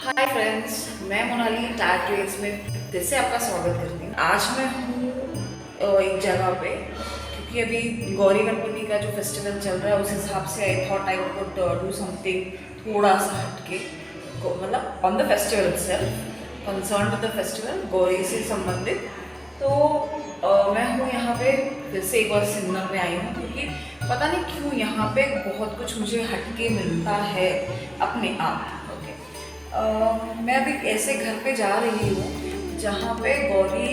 Hi friends, मैं Monali tyre trades में फिर से आपका स्वागत करती हूँ। आज मैं हूँ एक जगह पे, क्योंकि अभी गौरी गणपति का जो फेस्टिवल चल रहा है उस हिसाब से I thought I could do something थोड़ा सा हटके, मतलब on the festival itself, concern with the festival, Gauri से संबंधित। तो मैं हूँ यहाँ पे फिर से एक बार सिग्नल में आई हूँ, क्योंकि पता नहीं क्यों यहाँ पे बहुत कुछ मुझे हटके मिलता है अपने आप। मैं अभी ऐसे घर पे जा रही हूँ जहाँ पे गौरी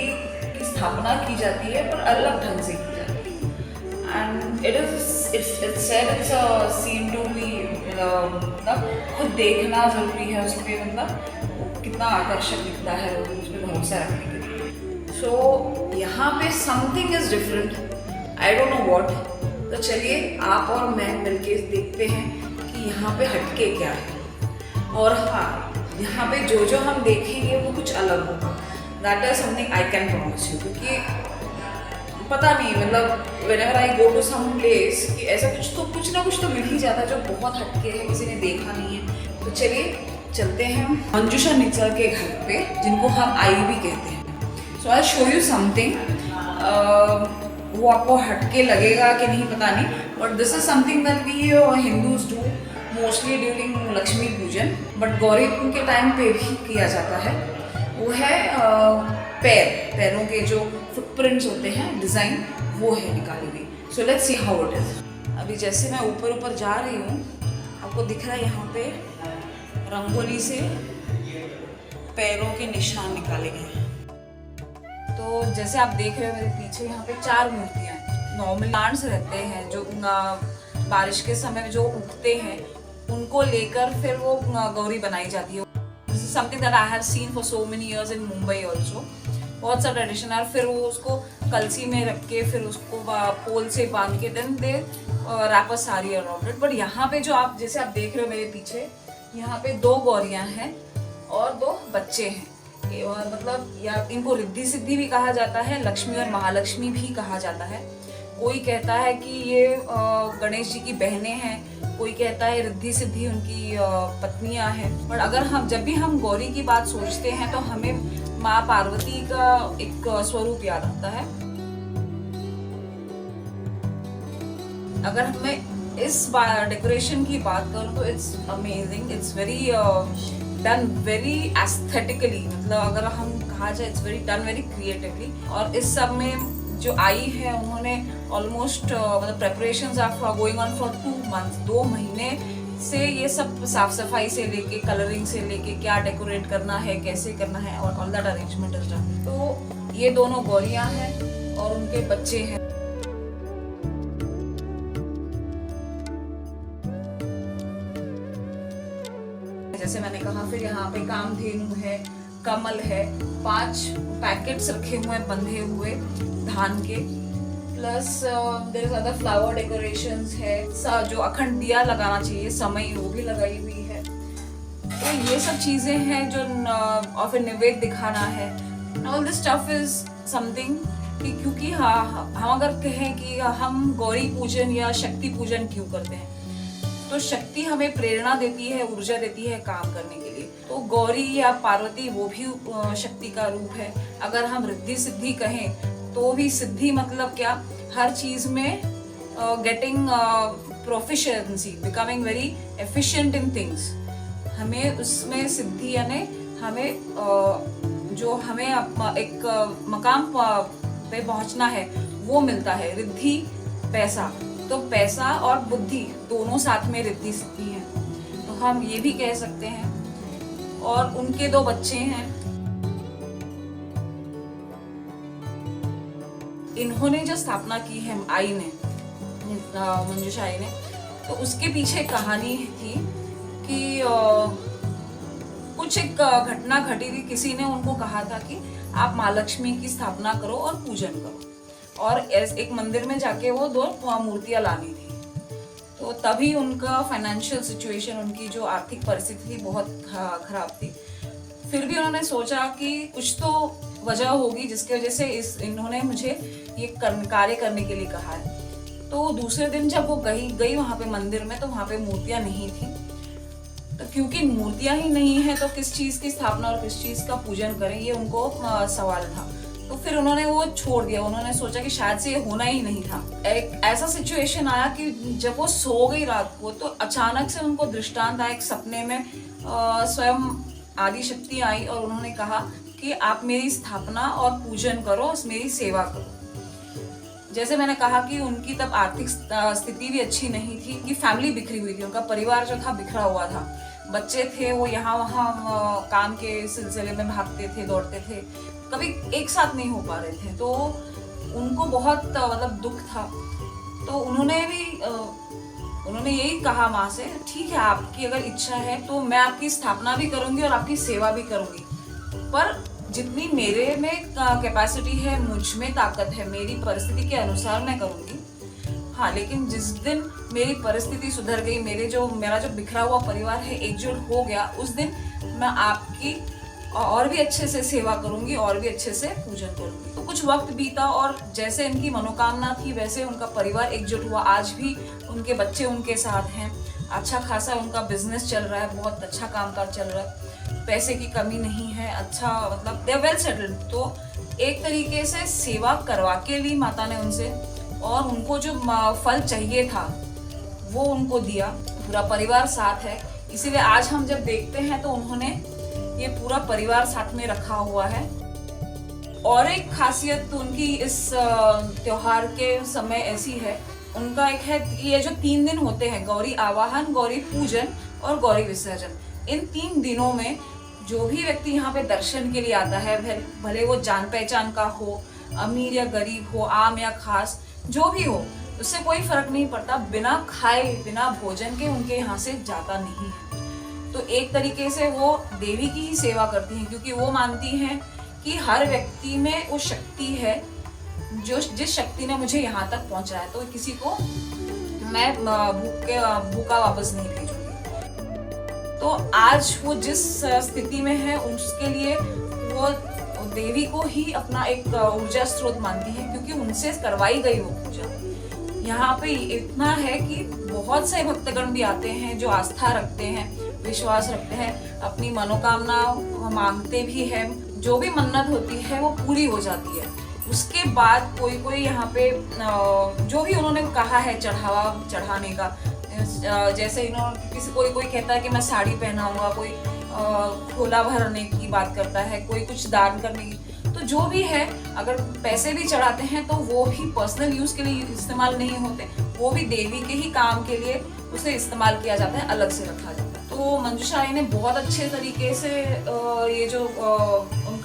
की स्थापना की जाती है, पर अलग ढंग से की जाती है। And it's a scene to be, मतलब खुद देखना ज़रूरी है उस पर, मतलब कितना आकर्षक दिखता है उस पर भरोसा रखने के लिए। सो यहाँ पे something is different, I don't know what. तो चलिए आप और मैं मिलके देखते हैं कि यहाँ पे हटके क्या है। और हाँ, यहाँ पे जो जो हम देखेंगे वो कुछ अलग होगा। That is something I can promise you, क्योंकि पता नहीं, मतलब whenever I go to some place कि ऐसा कुछ ना कुछ तो मिल ही जाता है जो बहुत हटके है, किसी ने देखा नहीं है। तो चलिए चलते हैं मंजूषा निचर के घर पे, जिनको हम आई भी कहते हैं। So I show you something. वो आपको हटके लगेगा कि नहीं पता नहीं, but this is something that we Hindus do mostly during Lakshmi Pujan, but Gauri के टाइम पे भी किया जाता है। वो है पैरों के जो फुटप्रिंट्स होते हैं, डिज़ाइन वो है निकाली हुई। So let's see how it is. अभी जैसे मैं ऊपर जा रही हूँ, आपको दिख रहा है यहाँ पे रंगोली से पैरों के निशान निकाले गए हैं। तो जैसे आप देख रहे हो मेरे पीछे, यहाँ पे 4 मूर्तियाँ हैं। नॉर्मल प्लांट्स रहते हैं जो बारिश के समय में जो उगते हैं, उनको लेकर फिर वो गौरी बनाई जाती है। This is something that I have seen for so many years in Mumbai also. बहुत सा ट्रेडिशन है। फिर वो उसको कलसी में रख के फिर उसको पोल से बांध के then they wrap a sari around it. But यहाँ पे जो आप जैसे आप देख रहे हो मेरे पीछे, यहाँ पे 2 गौरियाँ हैं और 2 बच्चे हैं। मतलब या इनको रिद्धि सिद्धि भी कहा जाता है, लक्ष्मी और महालक्ष्मी भी कहा जाता है। कोई कहता है कि ये गणेश जी की बहनें हैं, कोई कहता है रिद्धि सिद्धि उनकी पत्नियां हैं। पर अगर जब भी हम गौरी की बात सोचते हैं तो हमें माँ पार्वती का एक स्वरूप याद आता है। अगर हमें इस डेकोरेशन की बात करूं तो it's amazing, it's very done very aesthetically, मतलब अगर हम कहा जाए it's very done very creatively. और इस सब में जो आई है उन्होंने ऑलमोस्ट मतलब preparations are going on for 2 months, 2 महीने से ये सब साफ सफाई से लेके कलरिंग से लेके क्या डेकोरेट करना है, कैसे करना है, और all that arrangement is done. तो ये दोनों गौरियां हैं और उनके बच्चे हैं। जैसे मैंने कहा, फिर यहाँ पे कामधेनु है, कमल है, 5 पैकेट्स रखे हुए हैं बंधे हुए धान के, plus there is other flower decorations है। जो अखंड दिया लगाना चाहिए समय, वो भी लगाई हुई है। तो ये सब चीजें हैं जो और फिर निवेद्य दिखाना है। All this stuff is something कि क्योंकि हम अगर कहें कि हम गौरी पूजन या शक्ति पूजन क्यों करते हैं, तो शक्ति हमें प्रेरणा देती है, ऊर्जा देती है काम करने के लिए। तो गौरी या पार्वती वो भी शक्ति का रूप है। अगर हम रिद्धि सिद्धि कहें तो भी सिद्धि मतलब क्या, हर चीज में getting proficiency, becoming very efficient in things. हमें उसमें सिद्धि यानी हमें जो हमें एक मकाम पे पहुंचना है वो मिलता है। रिद्धि पैसा, तो पैसा और बुद्धि दोनों साथ में रिद्धि सिद्धि है, तो हम ये भी कह सकते हैं। और उनके 2 बच्चे हैं। इन्होंने जो स्थापना की है आई ने, मंजूषा आई ने, तो उसके पीछे कहानी थी कि कुछ एक घटना घटी थी। किसी ने उनको कहा था कि आप माँ लक्ष्मी की स्थापना करो और पूजन करो, और एक मंदिर में जाके वो 2 मूर्तियां लानी थी। तो तभी उनका फाइनेंशियल सिचुएशन, उनकी जो आर्थिक परिस्थिति थी बहुत खराब थी। फिर भी उन्होंने सोचा कि कुछ तो वजह होगी जिसकी वजह से इन्होंने मुझे ये कार्य करने के लिए कहा है। तो दूसरे दिन जब वो गई वहाँ पे मंदिर में, तो वहाँ पे मूर्तियाँ नहीं थी। तो क्योंकि मूर्तियां ही नहीं है तो किस चीज की स्थापना और किस चीज का पूजन करें, ये उनको सवाल था। तो फिर उन्होंने वो छोड़ दिया। उन्होंने सोचा कि शायद से ये होना ही नहीं था। एक ऐसा सिचुएशन आया कि जब वो सो गई रात को तो अचानक से उनको दृष्टांत आया। एक सपने में स्वयं आदि शक्ति आई और उन्होंने कहा कि आप मेरी स्थापना और पूजन करो, मेरी सेवा करो। जैसे मैंने कहा कि उनकी तब आर्थिक स्थिति भी अच्छी नहीं थी, कि फैमिली बिखरी हुई थी, उनका परिवार जो था बिखरा हुआ था। बच्चे थे, वो यहाँ वहाँ काम के सिलसिले में भागते थे, दौड़ते थे, कभी एक साथ नहीं हो पा रहे थे। तो उनको बहुत मतलब दुख था। तो उन्होंने यही कहा माँ से, ठीक है आपकी अगर इच्छा है तो मैं आपकी स्थापना भी करूंगी और आपकी सेवा भी करूंगी, पर जितनी मेरे में कैपेसिटी है, मुझ में ताकत है, मेरी परिस्थिति के अनुसार मैं करूंगी। हाँ, लेकिन जिस दिन मेरी परिस्थिति सुधर गई, मेरा जो बिखरा हुआ परिवार है एकजुट हो गया, उस दिन मैं आपकी और भी अच्छे से सेवा करूंगी और भी अच्छे से पूजन करूंगी। तो कुछ वक्त बीता और जैसे इनकी मनोकामना थी वैसे उनका परिवार एकजुट हुआ। आज भी उनके बच्चे उनके साथ हैं, अच्छा खासा उनका बिजनेस चल रहा है, बहुत अच्छा कामकाज चल रहा है, पैसे की कमी नहीं है, अच्छा मतलब दे वेल सेटल्ड। तो एक तरीके से सेवा करवा के ली माता ने उनसे, और उनको जो फल चाहिए था वो उनको दिया। पूरा परिवार साथ है, इसीलिए आज हम जब देखते हैं तो उन्होंने ये पूरा परिवार साथ में रखा हुआ है। और एक खासियत उनकी इस त्योहार के समय ऐसी है, उनका एक है कि ये जो 3 दिन होते हैं, गौरी आवाहन, गौरी पूजन और गौरी विसर्जन, इन 3 दिनों में जो भी व्यक्ति यहाँ पे दर्शन के लिए आता है, भले वो जान पहचान का हो, अमीर या गरीब हो, आम या खास, जो भी हो, उससे कोई फर्क नहीं पड़ता, बिना खाए बिना भोजन के उनके यहाँ से जाता नहीं है। तो एक तरीके से वो देवी की ही सेवा करती हैं, क्योंकि वो मानती हैं कि हर व्यक्ति में वो शक्ति है, जिस शक्ति ने मुझे यहाँ तक पहुँचाया, तो किसी को मैं भूखा वापस नहीं भेजूंगी। तो आज वो जिस स्थिति में है उसके लिए वो देवी को ही अपना एक ऊर्जा स्रोत मानती है, क्योंकि उनसे करवाई गई वो पूजा। यहाँ पे इतना है कि बहुत से भक्तगण भी आते हैं जो आस्था रखते हैं, विश्वास रखते हैं, अपनी मनोकामना मांगते भी हैं, जो भी मन्नत होती है वो पूरी हो जाती है। उसके बाद कोई यहाँ पे जो भी उन्होंने कहा है चढ़ावा चढ़ाने का, जैसे इन्होंने कोई कहता है कि मैं साड़ी पहनाऊंगा, कोई खोला भरने की बात करता है, कोई कुछ दान करने की, तो जो भी है, अगर पैसे भी चढ़ाते हैं तो वो भी पर्सनल यूज के लिए इस्तेमाल नहीं होते, वो भी देवी के ही काम के लिए उसे इस्तेमाल किया जाता है, अलग से रखा जाता है। तो मंजूषा आई ने बहुत अच्छे तरीके से ये जो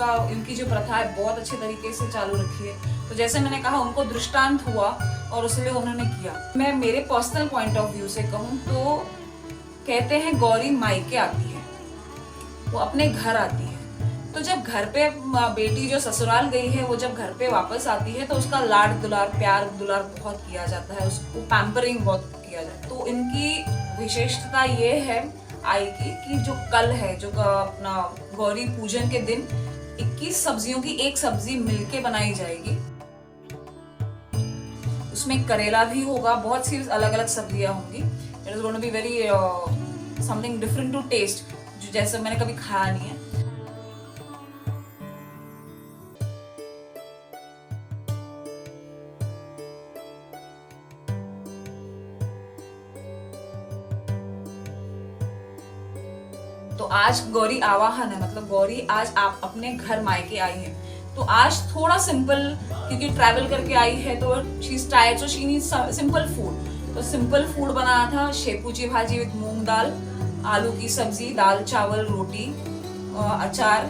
उनकी जो प्रथा है बहुत अच्छे तरीके से चालू रखी है। तो जैसे मैंने कहा, उनको दृष्टांत हुआ और उसलिए उन्होंने किया। मैं मेरे पर्सनल पॉइंट ऑफ व्यू से कहूँ तो कहते हैं गौरी मायके आती है, वो अपने घर आती है। तो जब घर पे बेटी जो ससुराल गई है, वो जब घर पे वापस आती है तो उसका लाड दुलार, प्यार दुलार बहुत किया जाता है, उसको पैम्परिंग बहुत किया जाता है। तो इनकी विशेषता ये है आई की जो कल है, जो अपना गौरी पूजन के दिन 21 सब्जियों की एक सब्जी मिलके बनाई जाएगी। उसमें करेला भी होगा, बहुत सी अलग अलग सब्जियां होंगी। It is going to be very something different to taste, जो जैसे मैंने कभी खाया नहीं है। तो आज गौरी आवाहन है, मतलब गौरी आज आप अपने घर मायके आई है। तो आज थोड़ा सिंपल, क्योंकि ट्रैवल करके आई है तो she is tired, so she needs simple food. तो सिंपल फूड बनाया था, शेपूची भाजी विद मूंग दाल, आलू की सब्जी, दाल चावल, रोटी, अचार।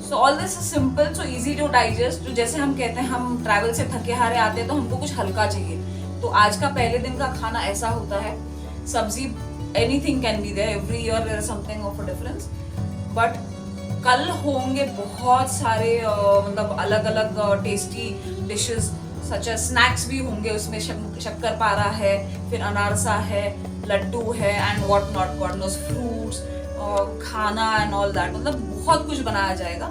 So all this is simple, so easy to digest. तो जैसे हम कहते हैं हम ट्रैवल से थके हारे आते हैं तो हमको कुछ हल्का चाहिए, तो आज का पहले दिन का खाना ऐसा होता है। सब्जी anything can be there, every year there is something of a difference, but कल होंगे बहुत सारे मतलब अलग अलग tasty dishes, such as snacks भी होंगे। उसमें शक्कर पारा है, फिर अनारसा है, लड्डू है, and what not, God knows, fruits, खाना एंड ऑल दैट, मतलब बहुत कुछ बनाया जाएगा।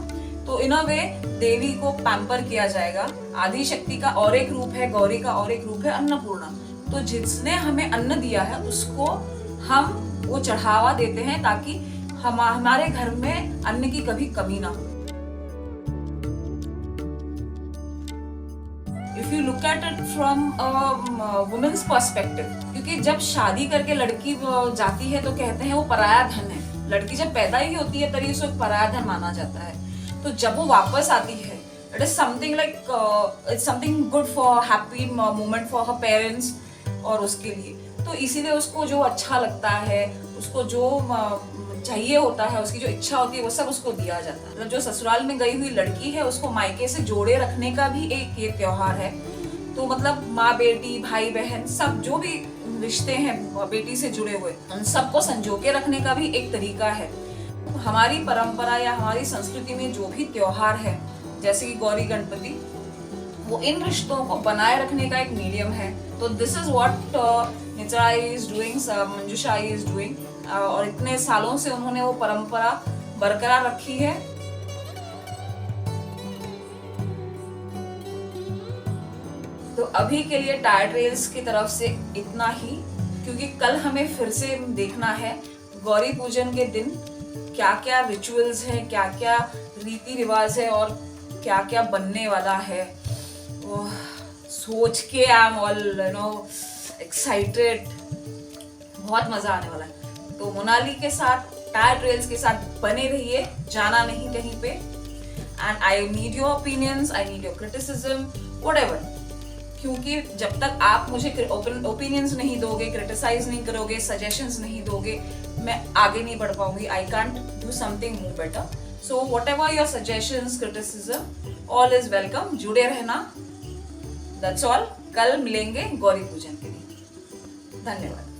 तो इन अ वे देवी को पैम्पर किया जाएगा। आदि शक्ति का और एक रूप है, गौरी का और एक रूप है अन्नपूर्णा। तो जिसने हमें अन्न दिया है उसको हम वो चढ़ावा देते हैं ताकि हमारे घर में अन्न की कभी कमी ना हो। If you look at it from women's perspective, क्योंकि जब शादी करके लड़की जाती है तो कहते हैं वो पराया धन है। लड़की जब पैदा ही होती है तभी उसको पराया धन माना जाता है। तो जब वो वापस आती है, it is something like it's something good for happy moment for her parents और उसके लिए। तो इसीलिए उसको जो अच्छा लगता है, उसको जो चाहिए होता है, उसकी जो इच्छा होती है, वो सब उसको दिया जाता है। मतलब जो ससुराल में गई हुई लड़की है उसको मायके से जोड़े रखने का भी एक ये त्योहार है। तो मतलब माँ बेटी, भाई बहन, सब जो भी रिश्ते हैं बेटी से जुड़े हुए, उन सबको संजो के रखने का भी एक तरीका है। हमारी परंपरा या हमारी संस्कृति में जो भी त्योहार है, जैसे कि गौरी गणपति, वो इन रिश्तों को बनाए रखने का एक मीडियम है। तो this is what Nitra is doing, Manjusha is doing, और इतने सालों से उन्होंने वो परंपरा बरकरार रखी है। तो अभी के लिए टायर ट्रेल्स की तरफ से इतना ही, क्योंकि कल हमें फिर से देखना है गौरी पूजन के दिन क्या क्या रिचुअल्स है, क्या क्या रीति रिवाज है और क्या क्या बनने वाला है। वो सोच के आई एम ऑल एक्साइटेड, बहुत मजा आने वाला है। तो मोनाली के साथ, टायर ट्रेल्स के साथ बने रहिए, जाना नहीं कहीं पे। And I need your opinions, I need your criticism, whatever. क्योंकि जब तक आप मुझे ओपिनियंस नहीं दोगे, क्रिटिसाइज नहीं करोगे, सजेशंस नहीं दोगे, मैं आगे नहीं बढ़ पाऊंगी। I can't do something more better. So whatever your suggestions, criticism, all is welcome. जुड़े रहना। That's all. कल मिलेंगे गौरी पूजन के लिए। धन्यवाद।